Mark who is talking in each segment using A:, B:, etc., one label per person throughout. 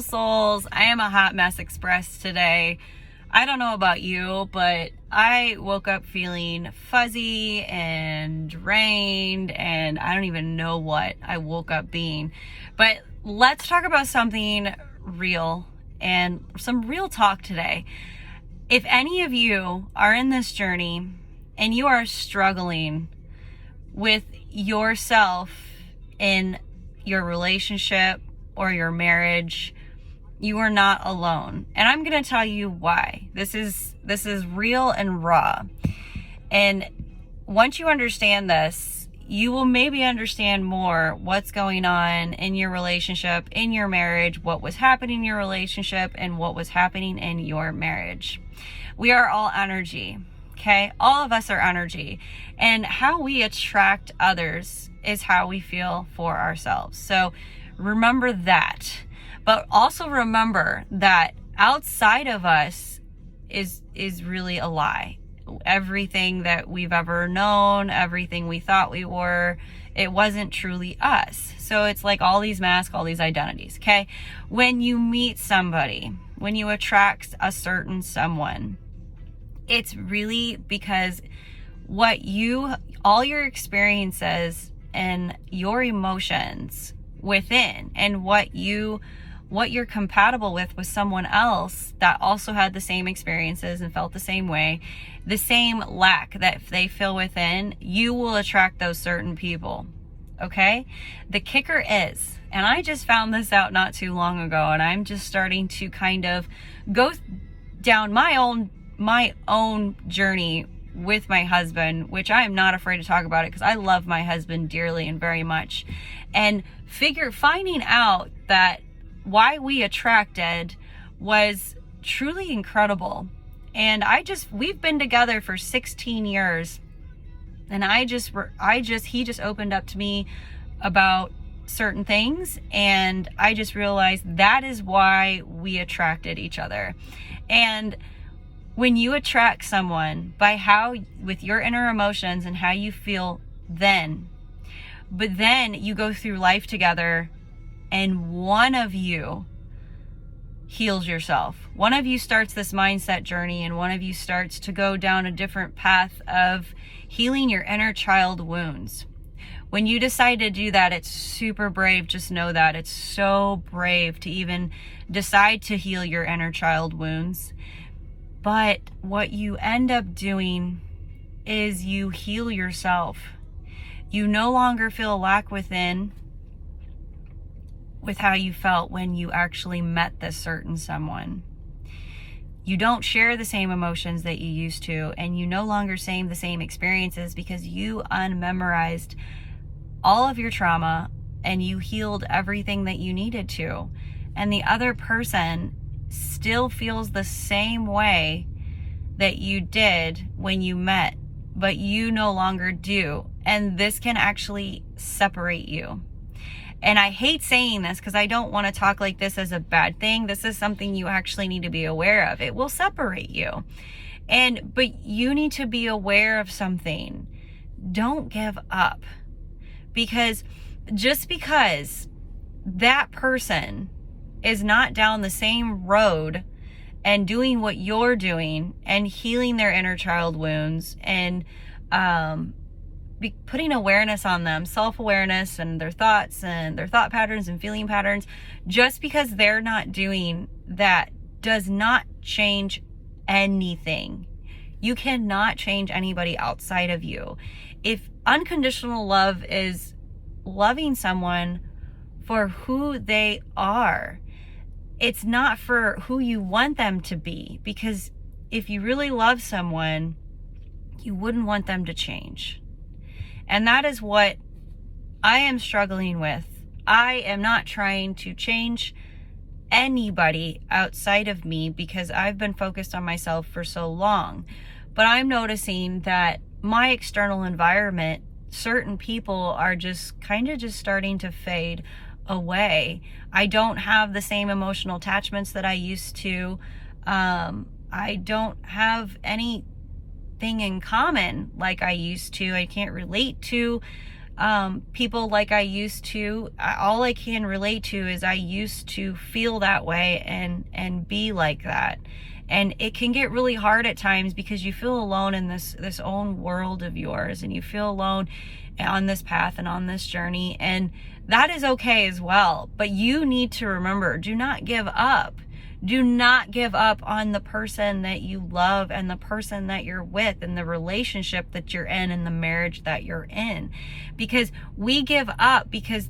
A: Souls, I am a hot mess express today. I don't know about you, but I woke up feeling fuzzy and drained, and I don't even know what I woke up being. But let's talk about something real and some real talk today. If any of you are in this journey and you are struggling with yourself in your relationship or your marriage, you are not alone. And I'm going to tell you why. This is real and raw. And once you understand this, you will maybe understand more what's going on in your relationship, in your marriage, what was happening in your relationship, and what was happening in your marriage. We are all energy, okay? All of us are energy. And how we attract others is how we feel for ourselves. So remember that. But also remember that outside of us is really a lie. Everything that we've ever known, everything we thought we were, it wasn't truly us. So it's like all these masks, all these identities, okay? When you meet somebody, when you attract a certain someone, it's really because all your experiences and your emotions within and what you're compatible with someone else that also had the same experiences and felt the same way, the same lack that they feel within, you will attract those certain people. Okay? The kicker is, and I just found this out not too long ago, and I'm just starting to kind of go down my own journey with my husband, which I am not afraid to talk about it because I love my husband dearly and very much. And finding out that why we attracted was truly incredible. And we've been together for 16 years. And he just opened up to me about certain things. And I just realized that is why we attracted each other. And when you attract someone with your inner emotions and how you feel but then you go through life together and one of you heals yourself. One of you starts this mindset journey and one of you starts to go down a different path of healing your inner child wounds. When you decide to do that, it's super brave. Just know that. It's so brave to even decide to heal your inner child wounds. But what you end up doing is you heal yourself. You no longer feel a lack within with how you felt when you actually met this certain someone. You don't share the same emotions that you used to, and you no longer the same experiences because you unmemorized all of your trauma and you healed everything that you needed to. And the other person still feels the same way that you did when you met, but you no longer do. And this can actually separate you. And I hate saying this because I don't want to talk like this as a bad thing. This is something you actually need to be aware of. It will separate you. But you need to be aware of something. Don't give up. Because just because that person is not down the same road and doing what you're doing and healing their inner child wounds and putting awareness on them, self-awareness and their thoughts and their thought patterns and feeling patterns, just because they're not doing that does not change anything. You cannot change anybody outside of you. If unconditional love is loving someone for who they are, it's not for who you want them to be. Because if you really love someone, you wouldn't want them to change. And that is what I am struggling with. I am not trying to change anybody outside of me because I've been focused on myself for so long. But I'm noticing that my external environment, certain people are just starting to fade away. I don't have the same emotional attachments that I used to. I don't have anything in common like I used to. I can't relate to people like I used to. All I can relate to is I used to feel that way and be like that. And it can get really hard at times because you feel alone in this own world of yours, and you feel alone on this path and on this journey, and that is okay as well. But you need to remember, do not give up. Do not give up on the person that you love and the person that you're with and the relationship that you're in and the marriage that you're in. Because we give up because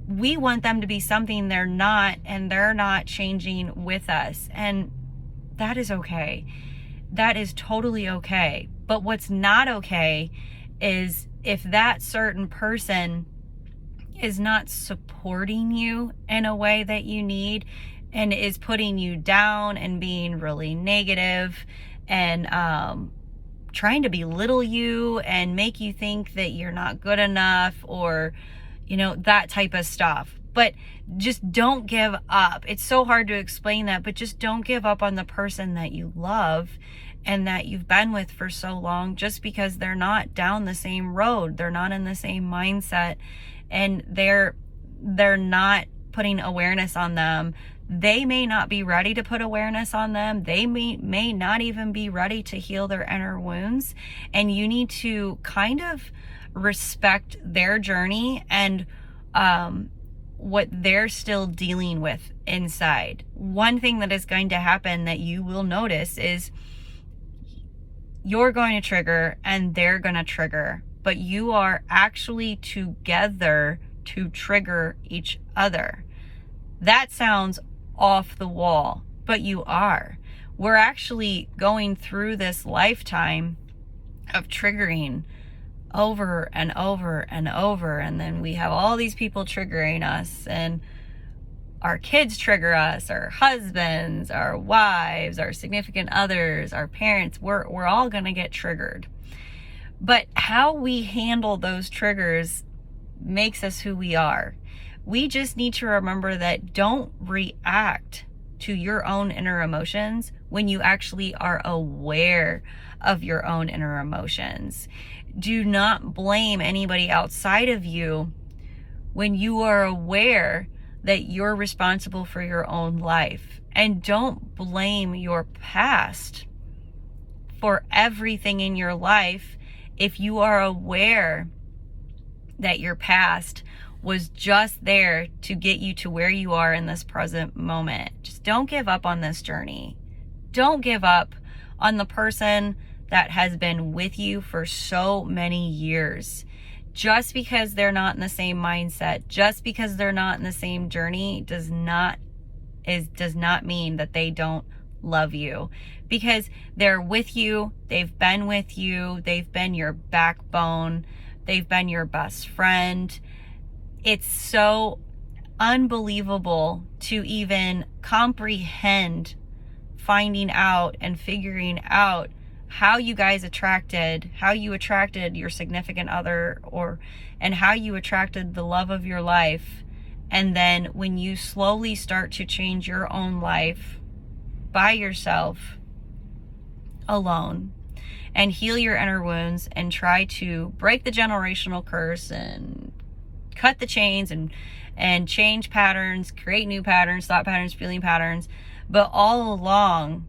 A: we want them to be something they're not, and they're not changing with us. And that is okay. That is totally okay. But what's not okay is if that certain person is not supporting you in a way that you need, and is putting you down and being really negative and trying to belittle you and make you think that you're not good enough, or that type of stuff. But just don't give up. It's so hard to explain that, but just don't give up on the person that you love and that you've been with for so long, just because they're not down the same road. They're not in the same mindset, and they're not putting awareness on them. They may not be ready to put awareness on them. They may not even be ready to heal their inner wounds. And you need to kind of respect their journey and what they're still dealing with inside. One thing that is going to happen that you will notice is you're going to trigger and they're going to trigger, but you are actually together to trigger each other. That sounds off the wall, but you are. We're actually going through this lifetime of triggering over and over and over, and then we have all these people triggering us, and our kids trigger us, our husbands, our wives, our significant others, our parents. We're all going to get triggered. But how we handle those triggers makes us who we are. We just need to remember that don't react to your own inner emotions when you actually are aware of your own inner emotions. Do not blame anybody outside of you when you are aware that you're responsible for your own life. And don't blame your past for everything in your life if you are aware that your past was just there to get you to where you are in this present moment. Just don't give up on this journey. Don't give up on the person that has been with you for so many years. Just because they're not in the same mindset, just because they're not in the same journey does not mean that they don't love you. Because they're with you, they've been with you, they've been your backbone, they've been your best friend. It's so unbelievable to even comprehend finding out and figuring out how you guys attracted your significant other, and how you attracted the love of your life. And then when you slowly start to change your own life by yourself, alone, and heal your inner wounds and try to break the generational curse and cut the chains and change patterns, create new patterns, thought patterns, feeling patterns. But all along,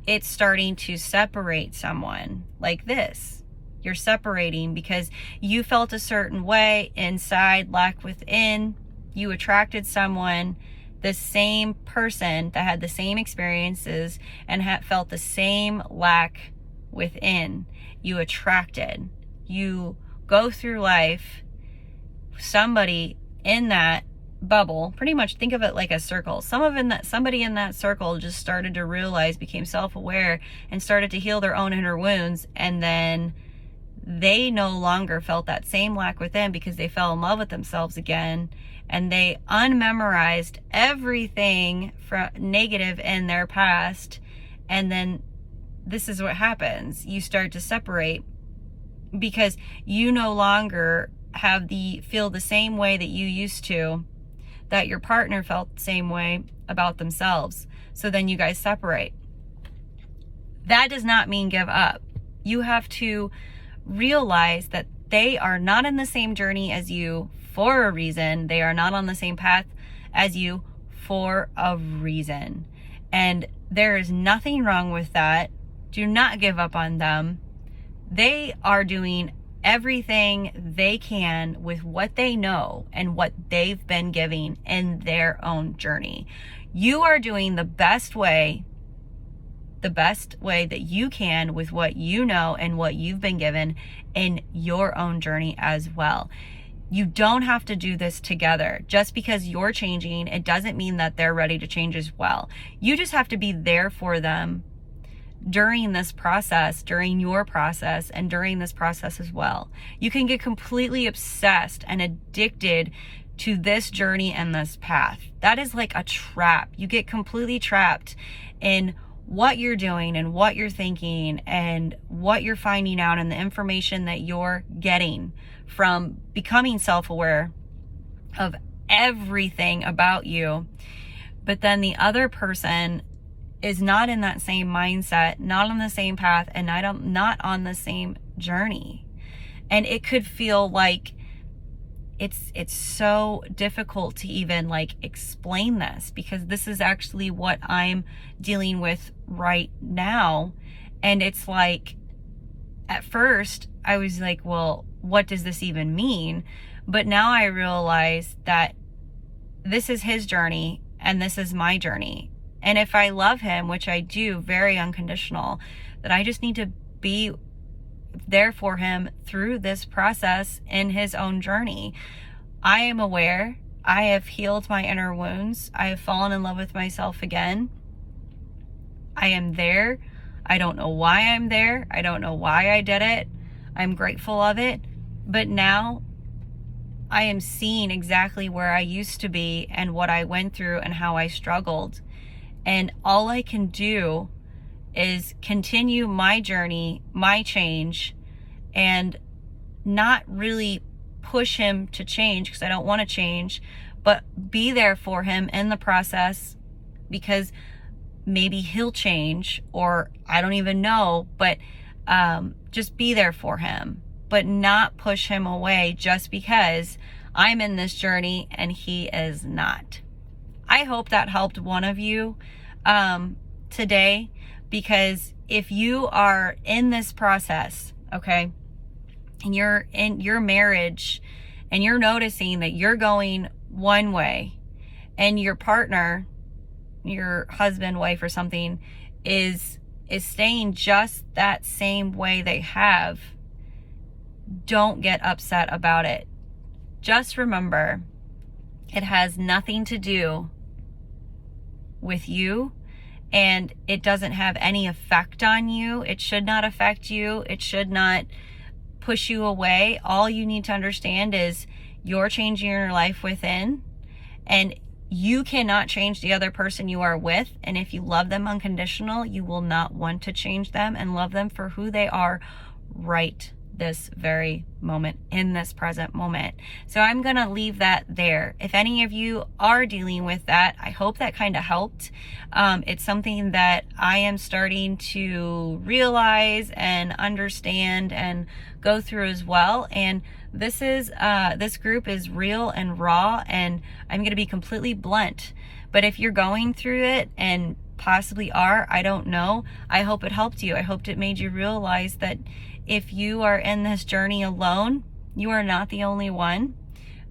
A: it's starting to separate someone like this. You're separating because you felt a certain way inside, lack within. You attracted someone, the same person that had the same experiences and felt the same lack within. You attracted. You go through life, somebody in that bubble, pretty much think of it like a circle. Somebody in that circle just started to realize, became self-aware, and started to heal their own inner wounds, and then they no longer felt that same lack within because they fell in love with themselves again, and they unmemorized everything from negative in their past. And then this is what happens. You start to separate because you no longer feel the same way that you used to, that your partner felt the same way about themselves. So then you guys separate. That does not mean give up. You have to realize that they are not in the same journey as you for a reason. They are not on the same path as you for a reason. And there is nothing wrong with that. Do not give up on them. They are doing everything they can with what they know and what they've been giving in their own journey. You are doing the best way that you can with what you know and what you've been given in your own journey as well. You don't have to do this together. Just because you're changing, it doesn't mean that they're ready to change as well. You just have to be there for them during this process, during your process, and during this process as well. You can get completely obsessed and addicted to this journey and this path. That is like a trap. You get completely trapped in what you're doing and what you're thinking and what you're finding out and the information that you're getting from becoming self-aware of everything about you. But then the other person is not in that same mindset, not on the same path, and not on the same journey. And it could feel like it's so difficult to even like explain this, because this is actually what I'm dealing with right now. And it's like, at first I was like, well, what does this even mean? But now I realize that this is his journey and this is my journey. And if I love him, which I do, very unconditional, that I just need to be there for him through this process in his own journey. I am aware. I have healed my inner wounds. I have fallen in love with myself again. I am there. I don't know why I'm there. I don't know why I did it. I'm grateful of it. But now I am seeing exactly where I used to be and what I went through and how I struggled. And all I can do is continue my journey, my change, and not really push him to change, because I don't want to change, but be there for him in the process, because maybe he'll change, or I don't even know, but just be there for him, but not push him away just because I'm in this journey and he is not. I hope that helped one of you today, because if you are in this process, okay, and you're in your marriage and you're noticing that you're going one way and your partner, your husband, wife, or something is staying just that same way they have, don't get upset about it. Just remember, it has nothing to do with you, and it doesn't have any effect on you. It should not affect you. It should not push you away. All you need to understand is you're changing your life within, and you cannot change the other person you are with. And if you love them unconditional, you will not want to change them and love them for who they are right this very moment, in this present moment. So I'm going to leave that there. If any of you are dealing with that, I hope that kind of helped. It's something that I am starting to realize and understand and go through as well. And this group is real and raw, and I'm going to be completely blunt. But if you're going through it, and possibly are, I don't know, I hope it helped you. I hoped it made you realize that if you are in this journey alone, you are not the only one.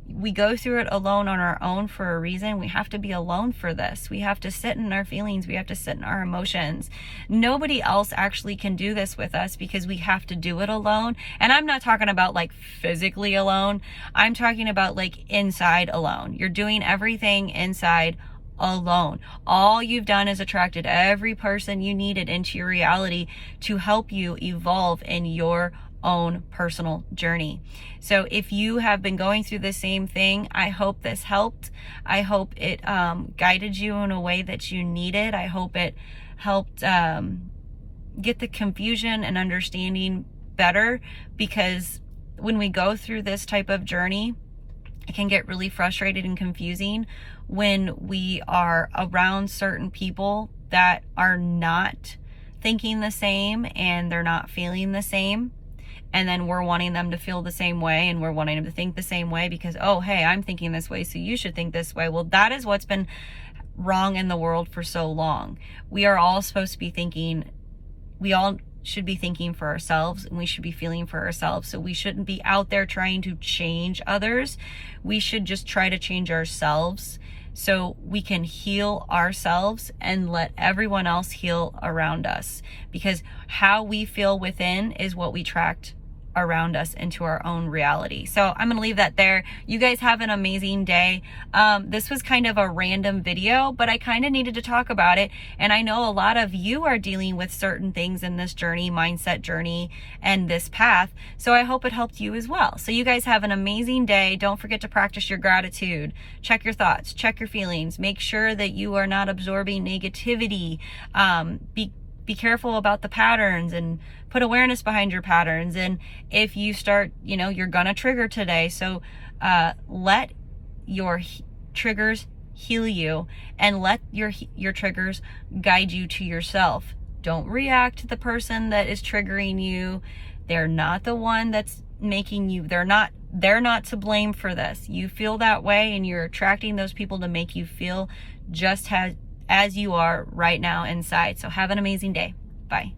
A: We go through it alone on our own for a reason. We have to be alone for this. We have to sit in our feelings. We have to sit in our emotions. Nobody else actually can do this with us, because we have to do it alone. And I'm not talking about like physically alone. I'm talking about like inside alone. You're doing everything inside alone. All you've done is attracted every person you needed into your reality to help you evolve in your own personal journey. So if you have been going through the same thing, I hope this helped. I hope it guided you in a way that you needed. I hope it helped get the confusion and understanding better, because when we go through this type of journey, it can get really frustrated and confusing when we are around certain people that are not thinking the same and they're not feeling the same. and then we're wanting them to feel the same way, and we're wanting them to think the same way because, oh, hey, I'm thinking this way, so you should think this way. Well, that is what's been wrong in the world for so long. We are all supposed to be thinking, we all should be thinking for ourselves, and we should be feeling for ourselves. So we shouldn't be out there trying to change others. We should just try to change ourselves so we can heal ourselves and let everyone else heal around us, because how we feel within is what we attract around us into our own reality. So I'm gonna leave that there. You guys have an amazing day. This was kind of a random video, but I kind of needed to talk about it, and I know a lot of you are dealing with certain things in this journey, mindset journey, and this path, so I hope it helped you as well. So you guys have an amazing day. Don't forget to practice your gratitude. Check your thoughts, check your feelings, make sure that you are not absorbing negativity. Be careful about the patterns and put awareness behind your patterns. And if you start, you're gonna trigger today. So let your triggers heal you, and let your triggers guide you to yourself. Don't react to the person that is triggering you. They're not the one that's making you, they're not to blame for this. You feel that way, and you're attracting those people to make you feel just as you are right now inside. So have an amazing day. Bye.